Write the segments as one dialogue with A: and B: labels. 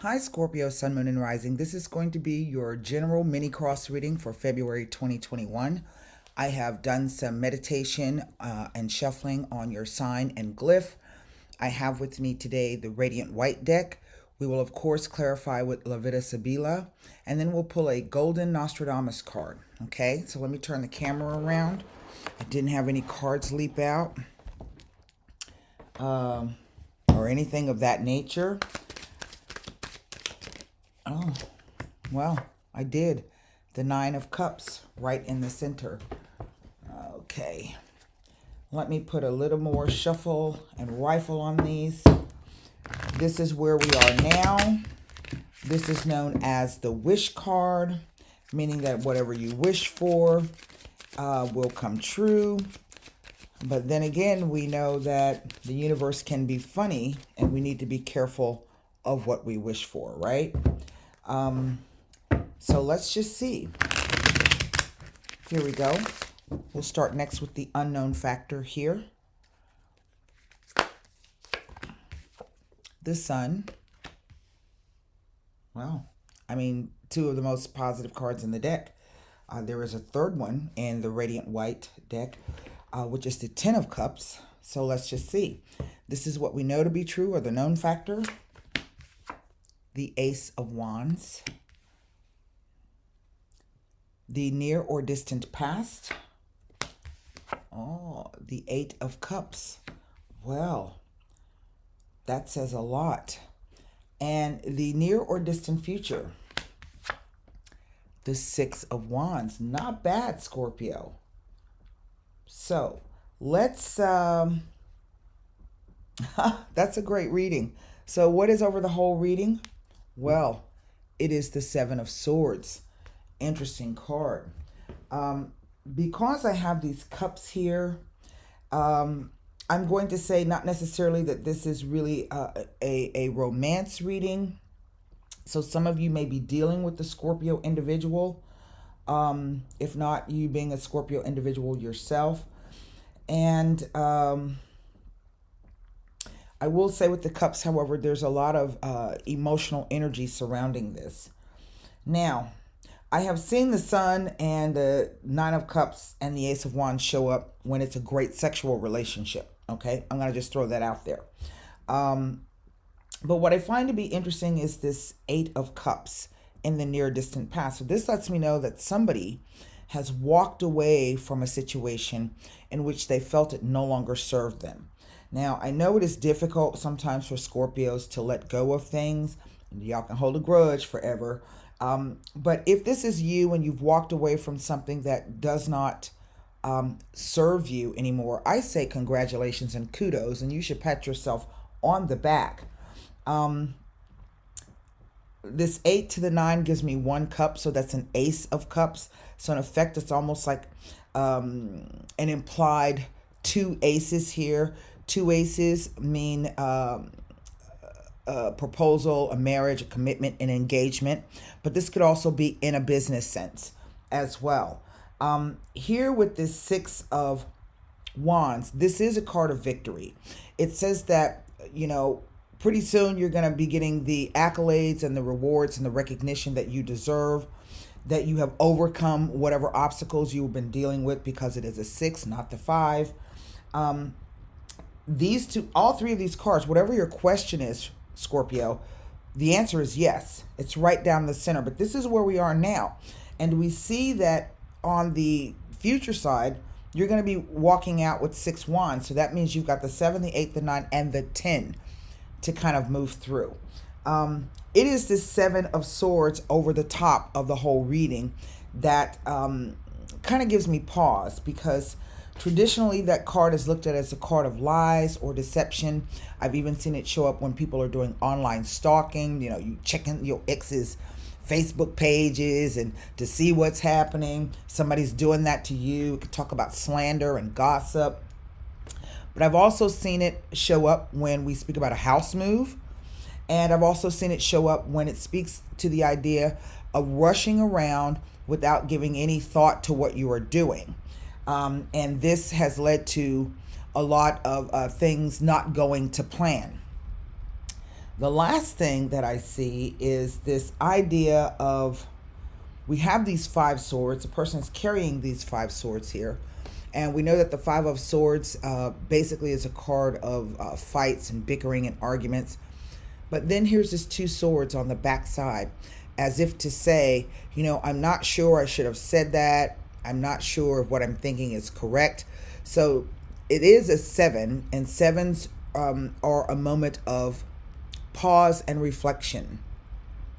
A: Hi, Scorpio, Sun, Moon, and Rising. This is going to be your general mini cross reading for February 2021. I have done some meditation and shuffling on your sign and glyph. I have with me today the Radiant White deck. We will, of course, clarify with Levita Sibila, and then we'll pull a Golden Nostradamus card. Okay, so let me turn the camera around. I didn't have any cards leap out or anything of that nature. Oh, well, I did. The Nine of Cups right in the center. Okay. Let me put a little more shuffle and rifle on these. This is where we are now. This is known as the wish card, meaning that whatever you wish for will come true. But then again, we know that the universe can be funny and we need to be careful of what we wish for, right? So let's just see. Here we go. We'll start next with the unknown factor here. The Sun. Well, I mean, two of the most positive cards in the deck. There is a third one in the Radiant White deck, which is the Ten of Cups. So let's just see. This is what we know to be true, or the known factor. The Ace of Wands. The near or distant past. Oh, the Eight of Cups. Well, that says a lot. And the near or distant future. The Six of Wands. Not bad, Scorpio. So, let's... that's a great reading. So, what is over the whole reading? Well, it is the Seven of Swords. Interesting card. Because I have these cups here, I'm going to say not necessarily that this is really a romance reading. So some of you may be dealing with the Scorpio individual, if not you being a Scorpio individual yourself. And I will say with the cups, however, there's a lot of emotional energy surrounding this. Now, I have seen the Sun and the Nine of Cups and the Ace of Wands show up when it's a great sexual relationship. Okay, I'm going to just throw that out there. But what I find to be interesting is this Eight of Cups in the near distant past. So this lets me know that somebody has walked away from a situation in which they felt it no longer served them. Now, I know it is difficult sometimes for Scorpios to let go of things. Y'all can hold a grudge forever. But if this is you and you've walked away from something that does not serve you anymore, I say congratulations and kudos, and you should pat yourself on the back. This 8 to the 9 gives me 1 cup, so that's an Ace of Cups. So in effect, it's almost like an implied 2 aces here. 2 aces mean a proposal, a marriage, a commitment, an engagement. But this could also be in a business sense as well. Here with this 6 of Wands, this is a card of victory. It says that, pretty soon you're going to be getting the accolades and the rewards and the recognition that you deserve, that you have overcome whatever obstacles you've been dealing with, because it is a 6, not the 5. These two, all 3 of these cards, whatever your question is, Scorpio, the answer is yes. It's right down the center. But this is where we are now. And we see that on the future side, you're going to be walking out with 6 wands. So that means you've got the 7, the 8, the 9, and the 10 to kind of move through. It is this 7 of swords over the top of the whole reading that kind of gives me pause, because traditionally that card is looked at as a card of lies or deception. I've even seen it show up when people are doing online stalking. You checking your ex's Facebook pages and to see what's happening. Somebody's doing that to you. We could talk about slander and gossip. But I've also seen it show up when we speak about a house move. And I've also seen it show up when it speaks to the idea of rushing around without giving any thought to what you are doing. And this has led to a lot of things not going to plan. The last thing that I see is this idea of, we have these 5 swords. The person is carrying these 5 swords here. And we know that the 5 of Swords basically is a card of fights and bickering and arguments. But then here's this 2 swords on the back side, as if to say, I'm not sure I should have said that. I'm not sure if what I'm thinking is correct. So it is a 7, and 7s are a moment of pause and reflection,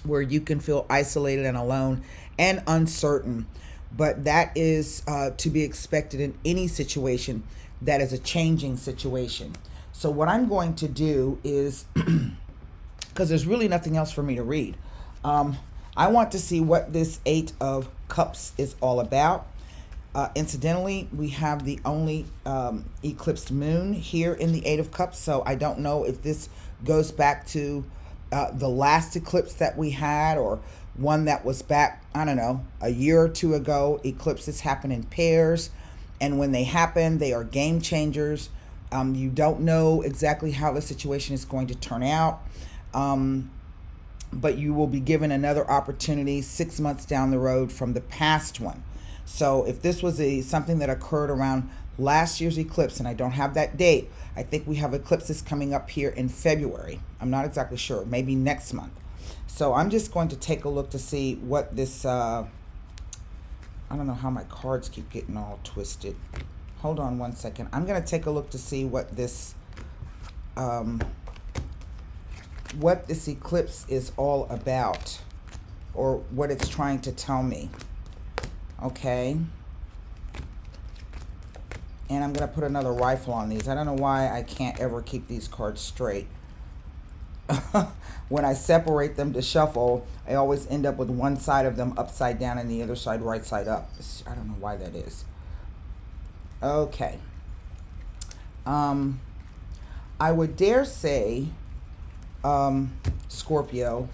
A: where you can feel isolated and alone and uncertain. But that is to be expected in any situation that is a changing situation. So what I'm going to do is, because there's really nothing else for me to read, I want to see what this 8 of Cups is all about. Incidentally, we have the only eclipsed moon here in the 8 of Cups, so I don't know if this goes back to the last eclipse that we had, or one that was back, I don't know, a year or 2 ago. Eclipses happen in pairs, and when they happen, they are game changers. You don't know exactly how the situation is going to turn out, but you will be given another opportunity 6 months down the road from the past one. So if this was something that occurred around last year's eclipse, and I don't have that date, I think we have eclipses coming up here in February. I'm not exactly sure, maybe next month. So I'm just going to take a look to see what this, I don't know how my cards keep getting all twisted. Hold on one second. I'm going to take a look to see what this eclipse is all about, or what it's trying to tell me. Okay. And I'm going to put another rifle on these. I don't know why I can't ever keep these cards straight. When I separate them to shuffle, I always end up with one side of them upside down and the other side right side up. I don't know why that is. Okay. I would dare say, Scorpio,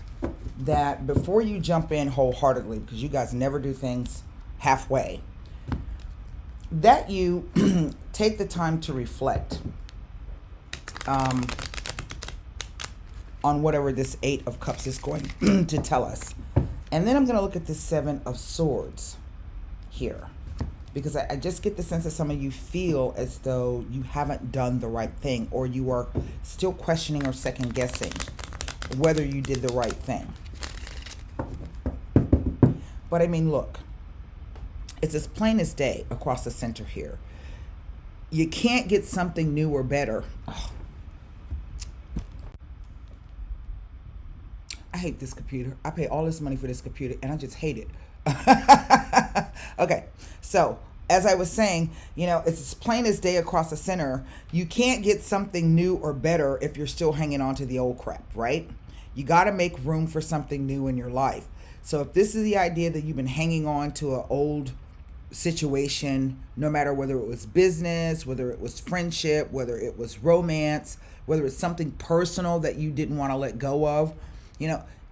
A: that before you jump in wholeheartedly, because you guys never do things halfway, that you take the time to reflect on whatever this 8 of Cups is going to tell us. And then I'm going to look at the 7 of Swords here, because I just get the sense that some of you feel as though you haven't done the right thing, or you are still questioning or second guessing whether you did the right thing. But I mean, look, it's as plain as day across the center here. You can't get something new or better. Oh, I hate this computer. I pay all this money for this computer and I just hate it. Okay, so as I was saying, it's as plain as day across the center. You can't get something new or better if you're still hanging on to the old crap, right? You got to make room for something new in your life. So if this is the idea that you've been hanging on to an old situation, no matter whether it was business, whether it was friendship, whether it was romance, whether it's something personal that you didn't want to let go of,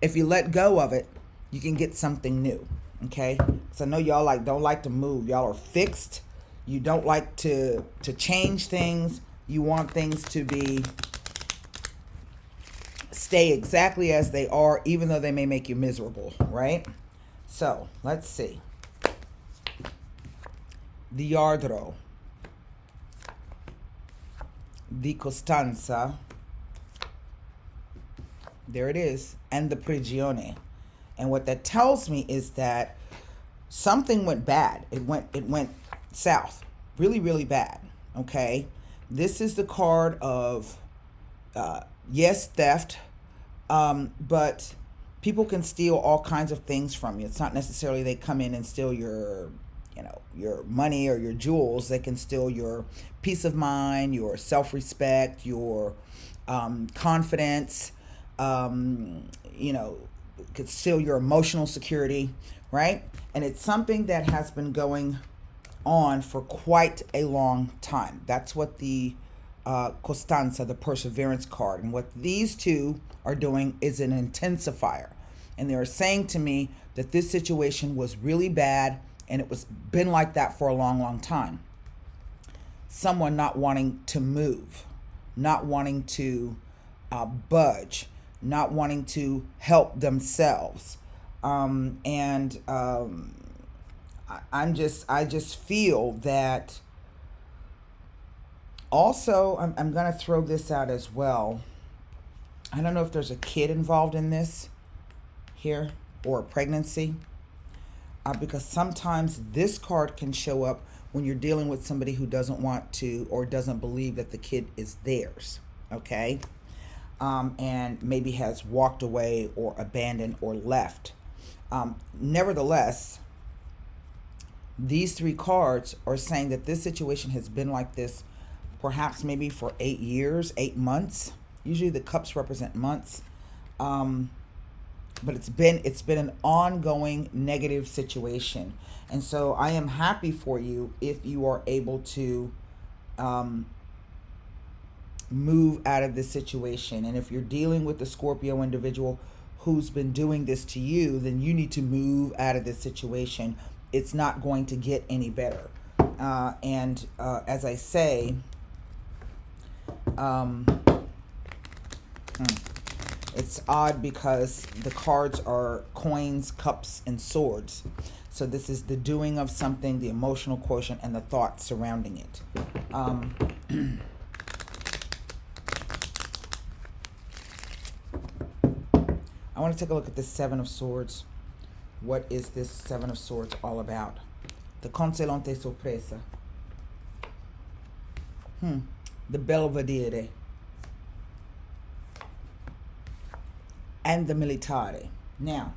A: if you let go of it, you can get something new. Okay, so I know y'all don't like to move. Y'all are fixed. You don't like to change things. You want things to stay exactly as they are, even though they may make you miserable, right? So let's see. The Ardro, the Costanza, there it is, and the Prigione. And what that tells me is that something went bad. It went south, really, really bad. Okay, this is the card of yes, theft, but people can steal all kinds of things from you. It's not necessarily they come in and steal your money or your jewels. They can steal your peace of mind, your self-respect, your confidence. Could steal your emotional security, right? And it's something that has been going on for quite a long time. That's what the Costanza, the perseverance card, and what these two are doing is an intensifier. And they're saying to me that this situation was really bad, and it was been like that for a long, long time. Someone not wanting to move, not wanting to budge, not wanting to help themselves. I just feel that also, I'm going to throw this out as well. I don't know if there's a kid involved in this here or a pregnancy, because sometimes this card can show up when you're dealing with somebody who doesn't want to or doesn't believe that the kid is theirs, okay? And maybe has walked away or abandoned or left. Nevertheless, these three cards are saying that this situation has been like this perhaps maybe for 8 years, 8 months. Usually the cups represent months. But it's been an ongoing negative situation. And so I am happy for you if you are able to move out of this situation. And if you're dealing with a Scorpio individual who's been doing this to you, then you need to move out of this situation. It's not going to get any better. As I say, it's odd because the cards are coins, cups, and swords. So this is the doing of something, the emotional quotient, and the thoughts surrounding it. I want to take a look at the Seven of Swords. What is this Seven of Swords all about? The Consolante Sorpresa. The Belvedere. And the Militare. Now,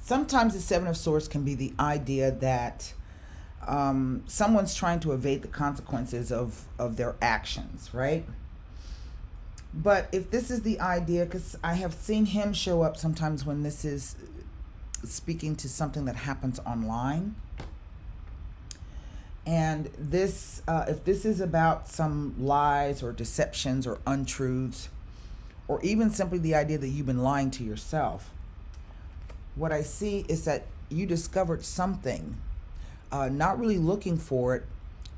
A: sometimes the Seven of Swords can be the idea that someone's trying to evade the consequences of their actions, right? But if this is the idea, because I have seen him show up sometimes when this is speaking to something that happens online. And this, if this is about some lies or deceptions or untruths, or even simply the idea that you've been lying to yourself, what I see is that you discovered something, not really looking for it,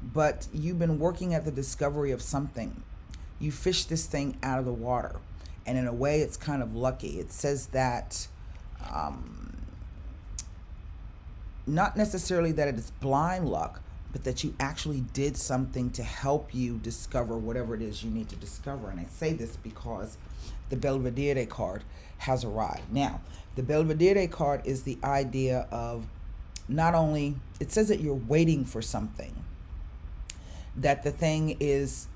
A: but you've been working at the discovery of something. You fished this thing out of the water, and in a way it's kind of lucky. It says that not necessarily that it is blind luck, but that you actually did something to help you discover whatever it is you need to discover. And I say this because the Belvedere card has arrived. Now, the Belvedere card is the idea of not only, it says that you're waiting for something, that the thing is,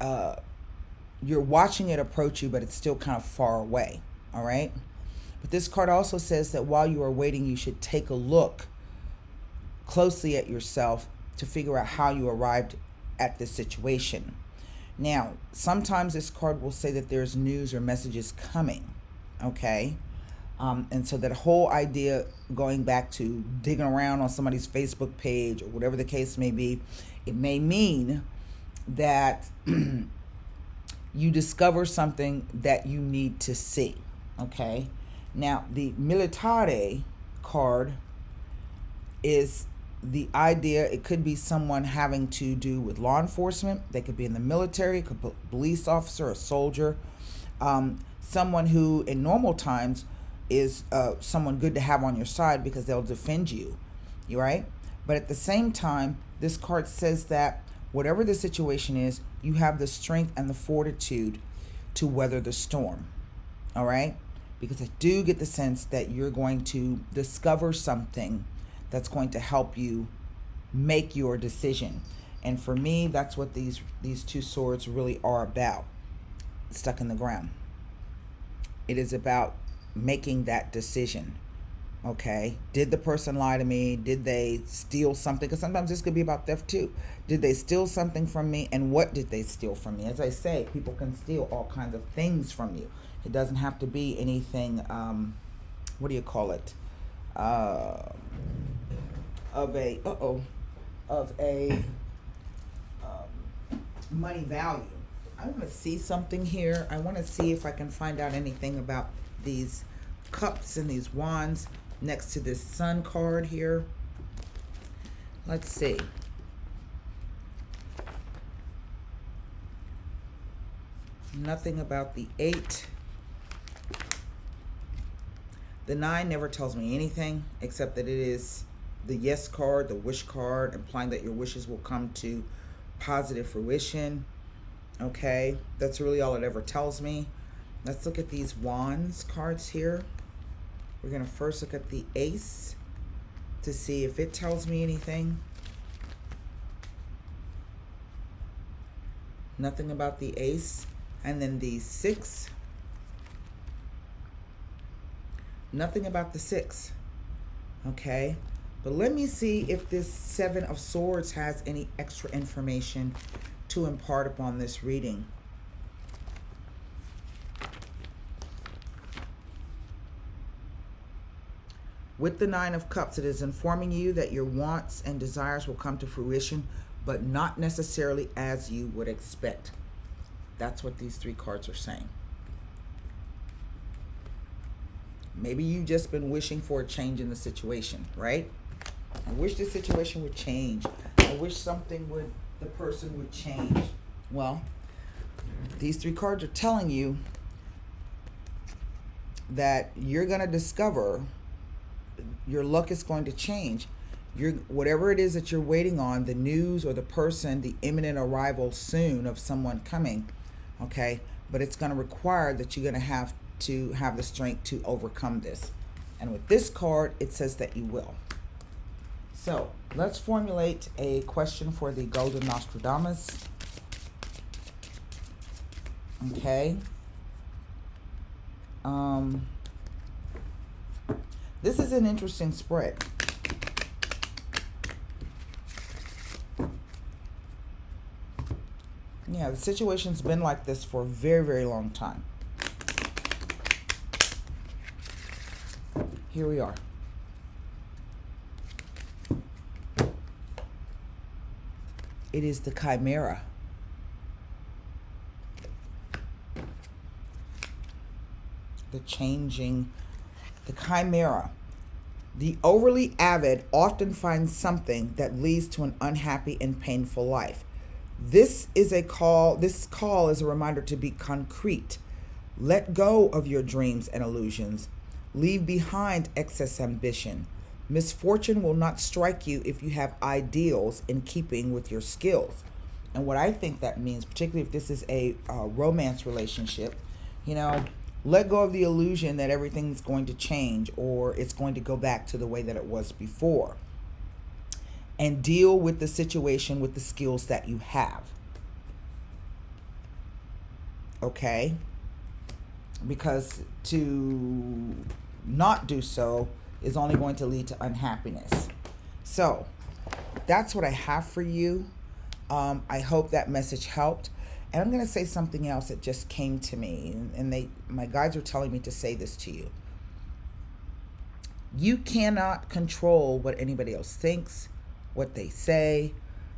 A: you're watching it approach you, but it's still kind of far away, all right? But this card also says that while you are waiting, you should take a look closely at yourself to figure out how you arrived at this situation. Now, sometimes this card will say that there's news or messages coming, okay? And so that whole idea, going back to digging around on somebody's Facebook page or whatever the case may be, it may mean that you discover something that you need to see, okay? Now, the Militare card is the idea, it could be someone having to do with law enforcement. They could be in the military, it could be a police officer, a soldier, someone who in normal times is someone good to have on your side because they'll defend you, right? But at the same time, this card says that whatever the situation is, you have the strength and the fortitude to weather the storm, all right? Because I do get the sense that you're going to discover something that's going to help you make your decision. And for me, that's what these two swords really are about, stuck in the ground. It is about making that decision, okay? Did the person lie to me? Did they steal something? Because sometimes this could be about theft too. Did they steal something from me? And what did they steal from me? As I say, people can steal all kinds of things from you. It doesn't have to be anything, what do you call it? Of a money value. I want to see something here. I want to see if I can find out anything about these cups and these wands next to this sun card here. Let's see. Nothing about the 8 The 9 never tells me anything except that it is the yes card, the wish card, implying that your wishes will come to positive fruition. Okay, that's really all it ever tells me. Let's look at these wands cards here. We're going to first look at the ace to see if it tells me anything. Nothing about the ace. And then the 6. Nothing about the 6. Okay, but let me see if this 7 of Swords has any extra information to impart upon this reading. With the 9 of Cups, it is informing you that your wants and desires will come to fruition, but not necessarily as you would expect. That's what these 3 cards are saying. Maybe you've just been wishing for a change in the situation, right? I wish the situation would change. I wish the person would change. Well, these 3 cards are telling you that you're going to discover your luck is going to change. Whatever it is that you're waiting on, the news or the person, the imminent arrival soon of someone coming, okay? But it's going to require that you're going to have the strength to overcome this. And with this card, it says that you will. So let's formulate a question for the Golden Nostradamus. Okay. This is an interesting spread. Yeah, the situation's been like this for a very, very long time. Here we are. It is the Chimera. The Chimera. The overly avid often finds something that leads to an unhappy and painful life. This call is a reminder to be concrete. Let go of your dreams and illusions. Leave behind excess ambition. Misfortune will not strike you if you have ideals in keeping with your skills. And what I think that means, particularly if this is a romance relationship, let go of the illusion that everything's going to change or it's going to go back to the way that it was before. And deal with the situation with the skills that you have. Okay? Because to not do so is only going to lead to unhappiness. So that's what I have for you. I hope that message helped. And I'm going to say something else that just came to me. And my guides are telling me to say this to you. You cannot control what anybody else thinks, what they say,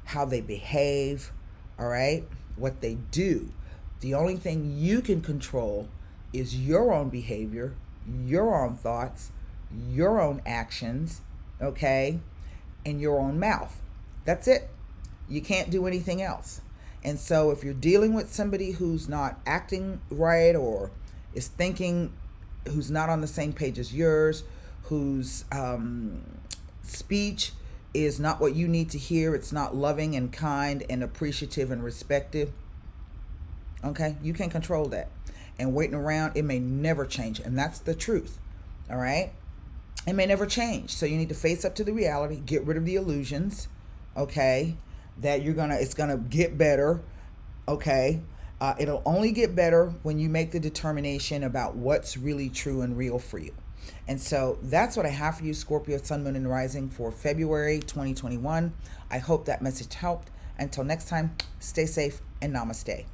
A: how they behave, all right? What they do. The only thing you can control is your own behavior, your own thoughts, your own actions, okay? And your own mouth. That's it. You can't do anything else. And so if you're dealing with somebody who's not acting right or is thinking, who's not on the same page as yours, whose speech is not what you need to hear, it's not loving and kind and appreciative and respective, okay, you can't control that. And waiting around, it may never change. And that's the truth, all right? It may never change. So you need to face up to the reality, get rid of the illusions, okay, that it's gonna get better, okay? It'll only get better when you make the determination about what's really true and real for you. And so that's what I have for you, Scorpio, Sun, Moon, and Rising for February 2021. I hope that message helped. Until next time, stay safe and namaste.